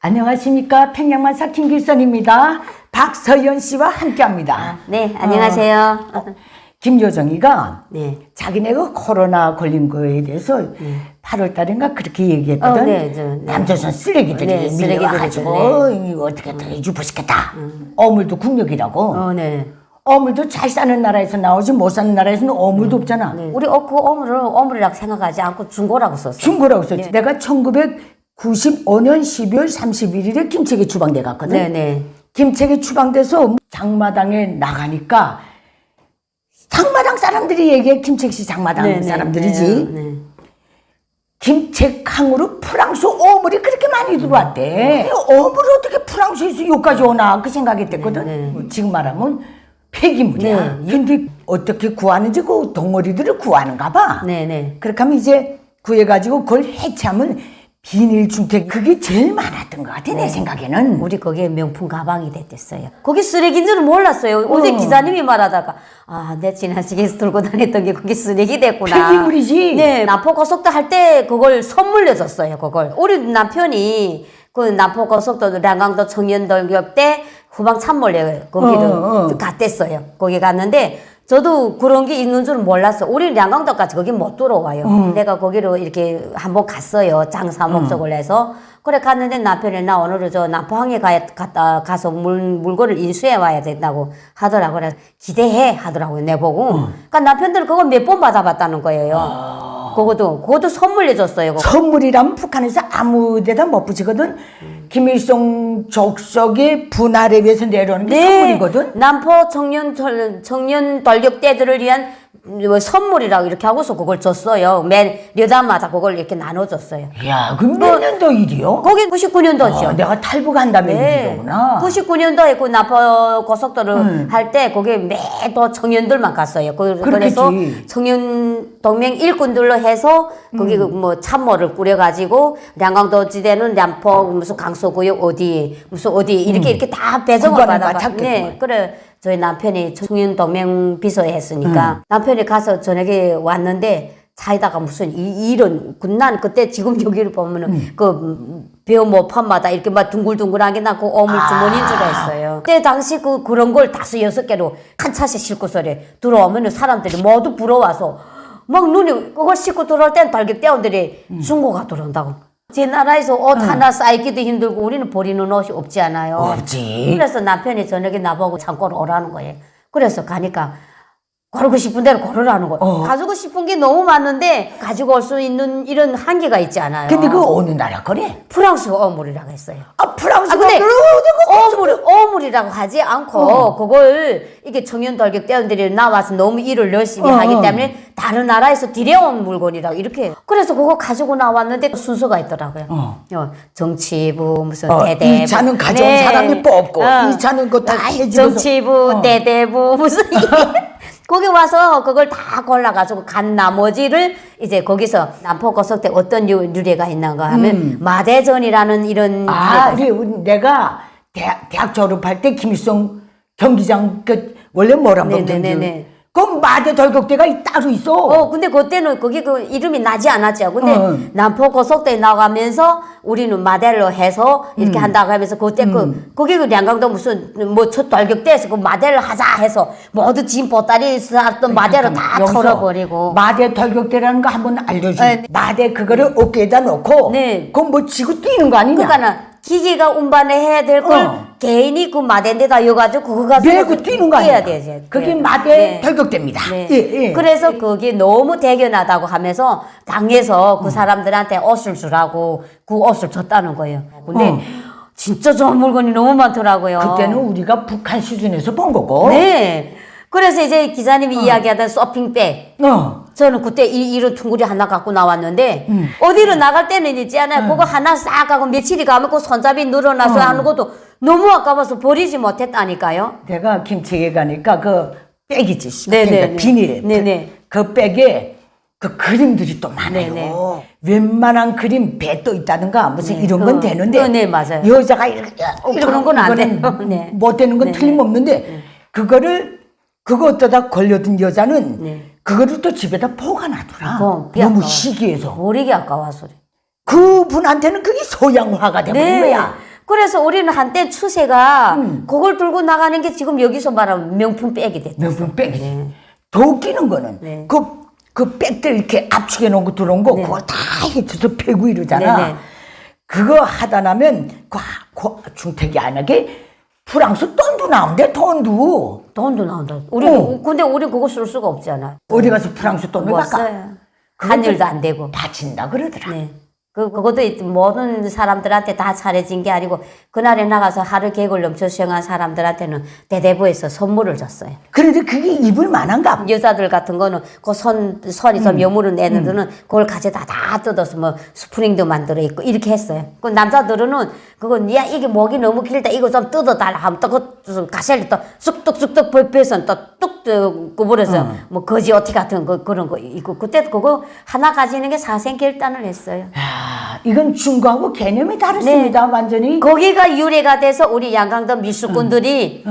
안녕하십니까. 평양만사 김길선입니다. 박서연 씨와 함께합니다. 네, 안녕하세요. 김여정이가 네. 자기네가 코로나 걸린 거에 대해서 8월 달인가 그렇게 얘기했거든. 네. 남조선 쓰레기들이 네, 밀려와가지고 이거 어떻게 유부시켰다. 어물도 국력이라고. 네. 어물도 잘 사는 나라에서 나오지 못 사는 나라에서는 어물도 없잖아. 우리 그 어물을 어물이라고 생각하지 않고 중고라고 썼어요. 중고라고 썼지. 내가 1995년 12월 31일에 김책이 추방돼 갔거든. 네네. 김책이 추방돼서 장마당에 나가니까 장마당 사람들이 얘기해. 김책시 장마당 사람들이지. 네. 김책항으로 프랑스 어물이 그렇게 많이 들어왔대. 어물이 어떻게 프랑스에서 여기까지 오나 그 생각했댔거든. 뭐 지금 말하면 폐기물이야. 근데 어떻게 구하는지 그 덩어리들을 구하는가 봐. 네네. 그렇게 하면 이제 구해가지고 그걸 해체하면 비닐 중택 그게 제일 많았던 것 같아. 내 생각에는. 우리 거기에 명품 가방이 됐댔어요. 거기 쓰레기인 줄은 몰랐어요. 어제 기사님이 말하다가 내 지난 시기에서 들고 다녔던 게 거기 쓰레기 됐구나. 폐기물이지. 네, 남포고속도 할 때 그걸 선물로 줬어요. 그걸 우리 남편이 그 남포고속도 량강도 청년돌격 때 후방 참모래 거기를 갔댔어요. 거기 갔는데 저도 그런 게 있는 줄 몰랐어. 우리 양강도까지 거기 못 들어와요. 내가 거기로 이렇게 한번 갔어요. 장사 목적을 해서. 그래 갔는데 남편이 나 오늘은 저 남포항에 가서 물건을 인수해 와야 된다고 하더라고요. 그래서 기대해 하더라고요. 내보고. 그러니까 남편들은 그걸 몇 번 받아봤다는 거예요. 그것도 선물로 줬어요. 그거. 선물이라면 북한에서 아무 데다 못 붙이거든. 김일성 족속의 분할에 위해서 내려오는 게 선물이거든. 남포 청년 돌격대들을 위한 선물이라고 이렇게 하고서 그걸 줬어요. 매 여단마다 그걸 이렇게 나눠줬어요. 이야, 그럼 몇 년도 일이요? 거기 99년도죠. 내가 탈북한다면 일이구나. 99년도에 그 남포 고속도로 할 때 거기 매도 청년들만 갔어요. 그래서 청년 동맹 일꾼들로 해서 거기 뭐 참모를 꾸려가지고 량강도 지대는 남포 무슨 강서구역 어디 무슨 어디 이렇게 다 배정을 받아가. 네, 그래. 저희 남편이 청년 동맹 비서에 했으니까 남편이 가서 저녁에 왔는데 차에다가 무슨 이런 군난 그때 지금 여기를 보면은 그 벼 모판마다 이렇게 막 둥글둥글하게 나고 어물 주머니인 줄 알았어요. 그때 당시 그런 걸 5-6개로 한 차씩 싣고서래 들어오면은 사람들이 모두 부러워서 막 눈이 그걸 싣고 들어올 땐 발격대원들이 중고가 들어온다고. 제 나라에서 옷 하나 쌓이기도 힘들고 우리는 버리는 옷이 없지 않아요. 없지. 그래서 남편이 저녁에 나보고 창고로 오라는 거예요. 그래서 가니까 고르고 싶은 대로 고르라는 거예요. 가지고 싶은 게 너무 많은데 가지고 올 수 있는 이런 한계가 있지 않아요. 근데 그 어느 나라 거래? 프랑스 어물이라고 했어요. 프랑스 근데 어물이라고 하지 않고 그걸 이게 청년돌격대원들이 나와서 너무 일을 열심히 하기 때문에 다른 나라에서 들여온 물건이라고 이렇게. 그래서 그거 가지고 나왔는데 순서가 있더라고요. 정치부 무슨 대대부. 이 차는 가져온 사람이 뽑고 이 차는 그거 다 해주고. 정치부 대대부 무슨 거기 와서 그걸 다 골라가지고 간 나머지를 이제 거기서 남포고속대 어떤 유래가 있는가 하면 마대전이라는 이런 내가 대학 졸업할 때 김일성 경기장 원래 뭐라고 그러는데 그럼 마대 돌격대가 따로 있어. 근데 그때는 거기 그 이름이 나지 않았죠. 근데 남포고속대에 나가면서 우리는 마대로 해서 이렇게 한다고 하면서 그때 거기 그 량강도 무슨 뭐 첫 돌격대에서 그 마대를 하자 해서 모두 짐 보따리 쌓았던 마대를 다 털어버리고. 마대 돌격대라는 거 한번 알려줘. 마대 그거를 어깨에다 놓고. 그건 뭐 지고 뛰는 거 아니냐? 그러니까 기계가 운반을 해야 될 걸 개인이 그 마대인데다 여가지고 그거 가지고 그 뛰는 거 아니야? 되지. 그게 마대 돌격대입니다. 그래서 그게 너무 대견하다고 하면서 당에서 그 사람들한테 옷을 주라고 그 옷을 줬다는 거예요. 근데 진짜 좋은 물건이 너무 많더라고요. 그때는 우리가 북한 수준에서 본 거고. 네. 그래서 이제 기자님이 이야기하던 서핑백. 저는 그때 이런 퉁구리 하나 갖고 나왔는데 어디로 나갈 때는 있잖아요. 그거 하나 싹 하고 며칠이 가면 그 손잡이 늘어나서 하는 것도 너무 아까워서 버리지 못했다니까요. 내가 김치에 가니까 그 백이지. 네네. 비닐. 네네. 그 백에 그 그림들이 또 많아요. 웬만한 그림 배 또 있다든가 무슨 이런 건 되는데. 네, 맞아요. 여자가 이렇게 그런 건 안 돼요. 못 되는 건 틀림없는데 그거를 그거 어쩌다 걸려든 여자는 그거를 또 집에다 보관하더라. 너무 시기해서. 버리기 아까워서. 그분한테는 그게 소양화가 되는 거야. 그래서 우리는 한때 추세가 그걸 들고 나가는 게 지금 여기서 말하면 명품 백이 됐다. 명품 백이지. 더 웃기는 거는 네. 그 백들 이렇게 압축해 놓은 거 들어온 거 네. 그걸 다 해줘서 패고 이러잖아. 네, 네. 그거 하다 나면 중택이 안 하게 프랑스 돈도 나온대. 돈도 나온다. 근데 우리 그거 쓸 수가 없잖아. 어디 가서 프랑스 돈을 뭐 바꿔. 써요. 한 일도 안 되고. 다친다 그러더라. 네. 그것도 모든 사람들한테 다 잘해진 게 아니고 그날에 나가서 하루 계획을 넘쳐 수행한 사람들한테는 대대부에서 선물을 줬어요. 그런데 그게 입을 만한가 봐. 여자들 같은 거는 그 선이 좀 여무른 애들은 그걸 가져다 다 뜯어서 뭐 스프링도 만들어 있고 이렇게 했어요. 그 남자들은 그건 야 이게 목이 너무 길다 이거 좀 뜯어달라 하면 또 그 가시를 또 쑥뚝쑥뚝 벌빼서 또뚝 구부려서 뭐 거지 어티 같은 거 그런 거 있고 그때 그거 하나 가지는 게 사생결단을 했어요. 이건 중국하고 개념이 다릅니다. 완전히. 거기가 유래가 돼서 우리 양강도 미술꾼들이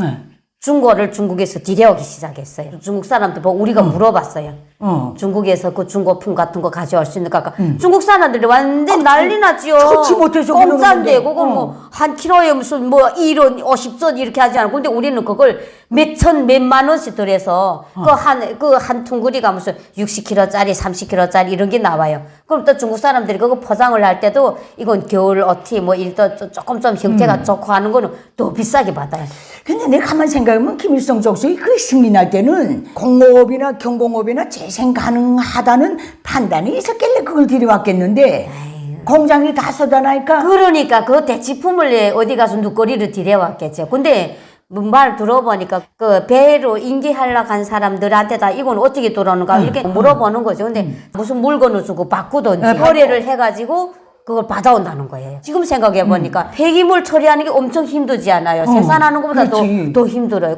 중고를 중국에서 들여오기 시작했어요. 중국 사람들 보고 우리가 물어봤어요. 중국에서 그 중고품 같은 거 가져올 수 있는가. 중국 사람들이 완전 난리 났지요. 처치 못해서 공짜인데 그걸 뭐 한 킬로에 무슨 뭐 1원 50전 이렇게 하지 않고 근데 우리는 그걸 몇만 원씩 들여서 그 한 퉁구리가 무슨 60kg짜리 30kg짜리 이런 게 나와요. 그럼 또 중국 사람들이 그거 포장을 할 때도 이건 겨울 어티 뭐 이런 조금 좀 형태가 좋고 하는 거는 더 비싸게 받아요. 근데 내가 가만 생각해보면 김일성 족속이 그 승리날 때는 공업이나 경공업이나 재생 가능하다는 판단이 있었길래 그걸 들여왔겠는데 공장이 다 쏟아나니까 그러니까 그 대치품을 어디 가서 누거리를 들여왔겠죠. 근데 말 들어보니까 그 배로 인계하려고 한 사람들한테 다 이건 어떻게 돌아오는가 이렇게 물어보는 거죠. 근데 무슨 물건을 주고 바꾸든지 거래를 해가지고 그걸 받아온다는 거예요. 지금 생각해 보니까 폐기물 처리하는 게 엄청 힘들지 않아요. 생산하는 것보다 더 힘들어요.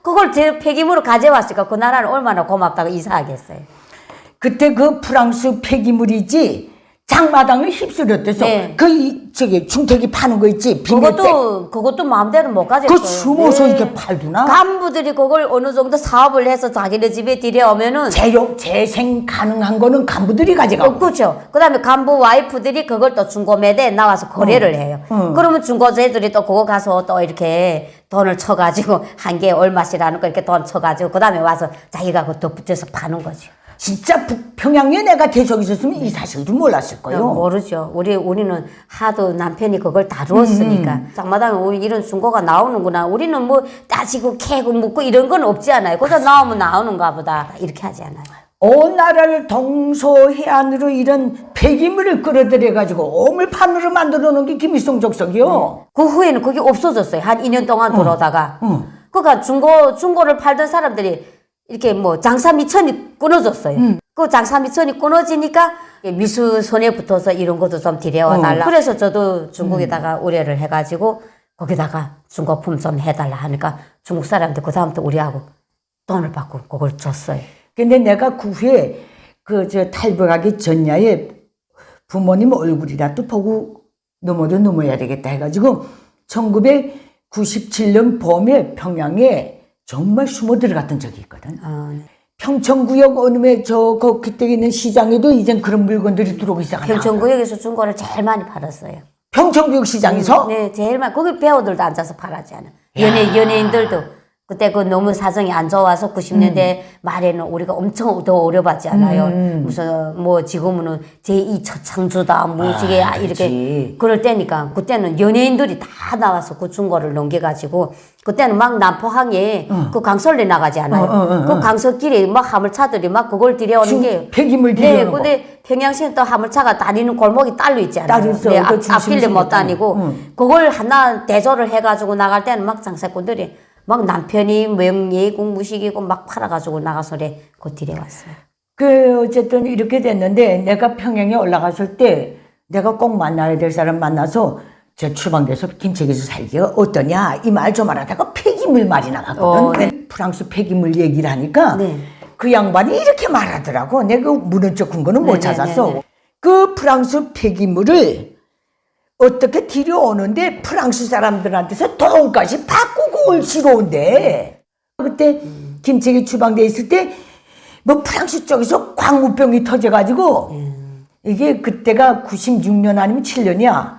그걸 제 폐기물을 가져왔으니까 그 나라는 얼마나 고맙다고 이사하겠어요. 그때 그 프랑스 폐기물이지 장마당을 휩쓸었대서 네. 저기 중택이 파는 거 있지 빈대백 그것도 마음대로 못 가졌어요. 그 숨어서 이렇게 팔두나 간부들이 그걸 어느 정도 사업을 해서 자기네 집에 들여오면은 재생 가능한 거는 간부들이 가져가고 그렇죠. 그다음에 간부 와이프들이 그걸 또 중고매대에 나와서 거래를 해요. 그러면 중고재들이 또 그거 가서 또 이렇게 돈을 쳐가지고 한 개에 얼마씩이라는 거 이렇게 돈 쳐가지고 그다음에 와서 자기가 그거 덧붙여서 파는 거죠. 진짜 북평양에 내가 계속 있었으면 이 사실도 몰랐을 거예요. 모르죠. 우리는 하도 남편이 그걸 다루었으니까. 장마당에 이런 중고가 나오는구나. 우리는 뭐 따지고 캐고 묻고 이런 건 없지 않아요. 그저 나오면 나오는가 보다. 이렇게 하지 않아요. 온 나라를 동서해안으로 이런 폐기물을 끌어들여가지고 오물판으로 만들어 놓은 게 김일성 족속이요. 그 후에는 그게 없어졌어요. 한 2년 동안 들어오다가. 그러니까 중고를 팔던 사람들이 이렇게 뭐 장사 미천이 끊어졌어요. 그 장사 미천이 끊어지니까 미수 손에 붙어서 이런 것도 좀 들여와 달라. 그래서 저도 중국에다가 의뢰를 해가지고 거기다가 중고품 좀 해달라 하니까 중국 사람들 그 다음부터 우리하고 돈을 받고 그걸 줬어요. 근데 내가 그 후에 탈북하기 전야에 부모님 얼굴이라도 보고 넘어야 되겠다 해가지고 1997년 봄에 평양에 정말 숨어 들어갔던 적이 있거든. 네. 평천구역 어느에 그때 있는 시장에도 이젠 그런 물건들이 들어오기 시작하나. 평천구역에서 중고를 제일 많이 팔았어요. 평천구역 시장에서? 네, 제일 많이. 거기 배우들도 앉아서 팔았잖아. 연예인들도. 그때 그 너무 사정이 안 좋아서 90년대 말에는 우리가 엄청 더 어려웠지 않아요. 무슨 뭐 지금은 제2 처창주다 무지개 이렇게 그럴 때니까 그때는 연예인들이 다 나와서 그 중고를 넘겨가지고 그때는 막 남포항에 그 강설에 나가지 않아요. 그 강서길에 막 화물차들이 막 그걸 들여오는 게 폐기물 들여오는 거. 근데 평양시는 또 화물차가 다니는 골목이 따로 있잖아요. 따로 있어. 네, 그 앞길에 못 다니고 그걸 하나 대조를 해가지고 나갈 때는 막 장사꾼들이 막 남편이 명예고 무식이고 막 팔아가지고 나가서 그 들여왔어요. 어쨌든 이렇게 됐는데 내가 평양에 올라갔을 때 내가 꼭 만나야 될 사람 만나서 저 추방돼서 김책에서 살기가 어떠냐 이 말 좀 하다가 폐기물 말이 나갔거든. 네. 프랑스 폐기물 얘기를 하니까 네. 그 양반이 이렇게 말하더라고. 내가 문헌 쪽 근거는 못 찾았어. 네. 그 프랑스 폐기물을 어떻게 들여오는데 프랑스 사람들한테서 돈까지 바꾸고 올시러 온대. 그때 김책이 추방돼 있을 때 뭐 프랑스 쪽에서 광우병이 터져가지고 이게 그때가 96년 아니면 7년이야.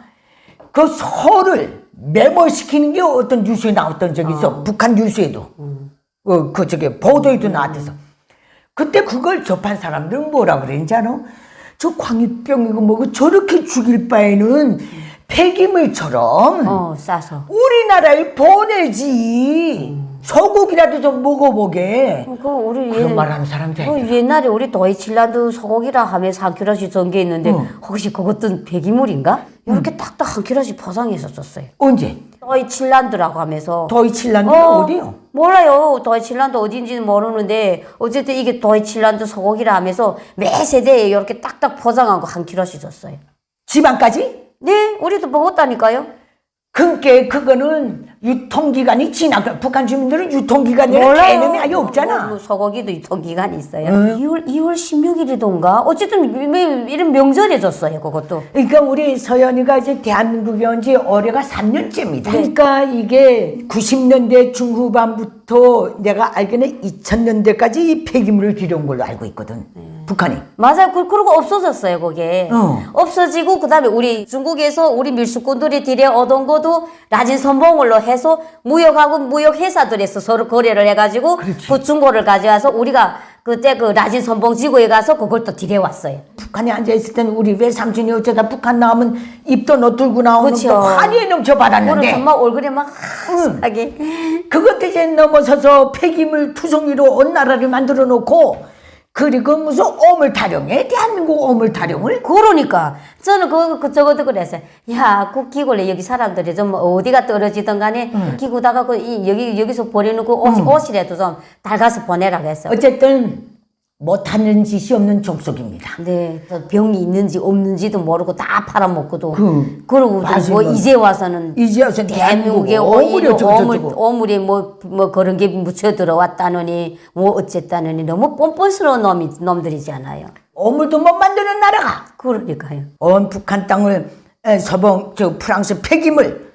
그 소를 매몰시키는 게 어떤 뉴스에 나왔던 적이 있어. 북한 뉴스에도. 보도에도 나왔대서. 그때 그걸 접한 사람들은 뭐라 그랬는지 알아? 저 광우병이고 뭐고 저렇게 죽일 바에는 폐기물처럼 싸서. 우리나라에 보내지. 소고기라도 좀 먹어보게. 우리 그런 말하는 사람들. 옛날에 우리 도이칠란드 소고기라 하면서 한 킬로씩 전게 있는데 혹시 그것도 폐기물인가? 이렇게 딱딱 한 킬로씩 포장해서 줬어요. 언제? 도이칠란드라고 하면서. 도이칠란드가 어디요? 몰라요. 도이칠란드 어딘지는 모르는데 어쨌든 이게 도이칠란드 소고기라 하면서 매 세대에 이렇게 딱딱 포장하고 한 킬로씩 줬어요. 지방까지? 네, 우리도 먹었다니까요. 그러니까 그거는 유통기간이 북한 주민들은 유통기간이라는 개념이 아예 없잖아. 소고기도 유통기간이 있어요. 2월 16일이던가 어쨌든 이런 명절에 줬어요. 그것도. 그러니까 우리 서연이가 이제 대한민국에 온 지 올해가 3년째입니다. 그러니까 이게 90년대 중후반부터 내가 알기는 2000년대까지 이 폐기물을 들여온 걸로 알고 있거든. 북한이. 맞아요. 그러고 없어졌어요, 그게. 없어지고, 그 다음에 우리 중국에서 우리 밀수꾼들이 들여오던 것도 라진 선봉으로 해서 무역하고 무역회사들에서 서로 거래를 해가지고 그 중고를 가져와서 우리가 그때 그 라진 선봉 지구에 가서 그걸 또 들여왔어요. 북한에 앉아있을 때는 우리 외삼촌이 어쩌다 북한 나오면 입도 너뚫고 나오면 그쵸. 또 환희에 넘쳐받았는데. 정말 얼굴에 막 하게. 그것도 이제 넘어서서 폐기물 투성이로 온 나라를 만들어 놓고 그리고 무슨 오물 타령에 대한민국 오물 타령을 그러니까 저는 저것도 그랬어요. 야, 그 기구를 여기 사람들이 좀 어디가 떨어지든 간에 기구다가 여기서 버려놓고 옷이라도 좀 달가서 보내라고 했어. 어쨌든 못하는 짓이 없는 족속입니다. 네, 또 병이 있는지 없는지도 모르고 다 팔아먹고도. 그러고 맞아요. 뭐 이제 와서는 대한민국에 오물에 뭐 그런 게 묻혀 들어왔다느니 뭐 어쨌다느니 너무 뻔뻔스러운 놈들이잖아요. 오물도 못 만드는 나라가. 그러니까요. 온 북한 땅을 프랑스 폐기물.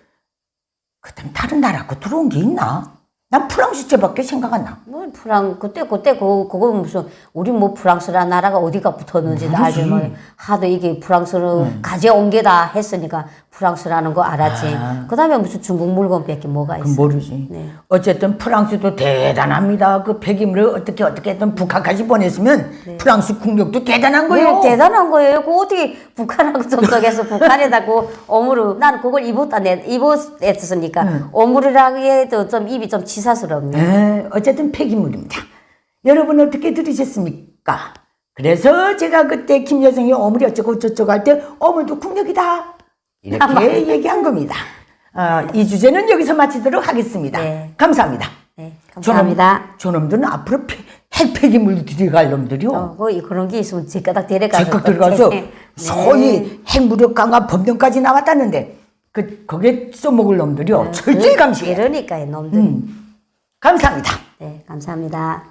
그다음 다른 나라고 들어온 게 있나? 난 프랑스제밖에 생각 안 나. 뭐 그때 그거 무슨 우리 뭐 프랑스라는 나라가 어디가 붙었는지 알지 뭐 하도 이게 프랑스로 가져온 게다 했으니까 프랑스라는 거 알았지. 그다음에 무슨 중국 물건밖에 뭐가 있어? 모르지. 네. 어쨌든 프랑스도 대단합니다. 그 폐기물을 어떻게든 북한까지 보냈으면 프랑스 국력도 대단한 거예요. 네, 대단한 거예요. 그 어떻게 북한하고 접촉해서 북한에다 그 오물을 나는 그걸 입었으니까 오물이라기에도 좀 입이 좀 치사스럽네. 어쨌든 폐기물입니다. 여러분 어떻게 들으셨습니까? 그래서 제가 그때 김 여성이 오물이 어쩌고 저쩌고 할 때 오물도 국력이다 이렇게 얘기한 겁니다. 이 주제는 여기서 마치도록 하겠습니다. 네. 감사합니다. 네, 감사합니다. 저놈들은 앞으로 핵 폐기물도 들여갈 놈들이요. 그런 게 있으면 제가닥 데려가서 적극 들어가서 소위 핵무력 강화 법령까지 나왔다는데 거기에 써먹을 놈들이요. 철저히 감시해. 그러니까요, 놈들. 감사합니다. 네, 감사합니다.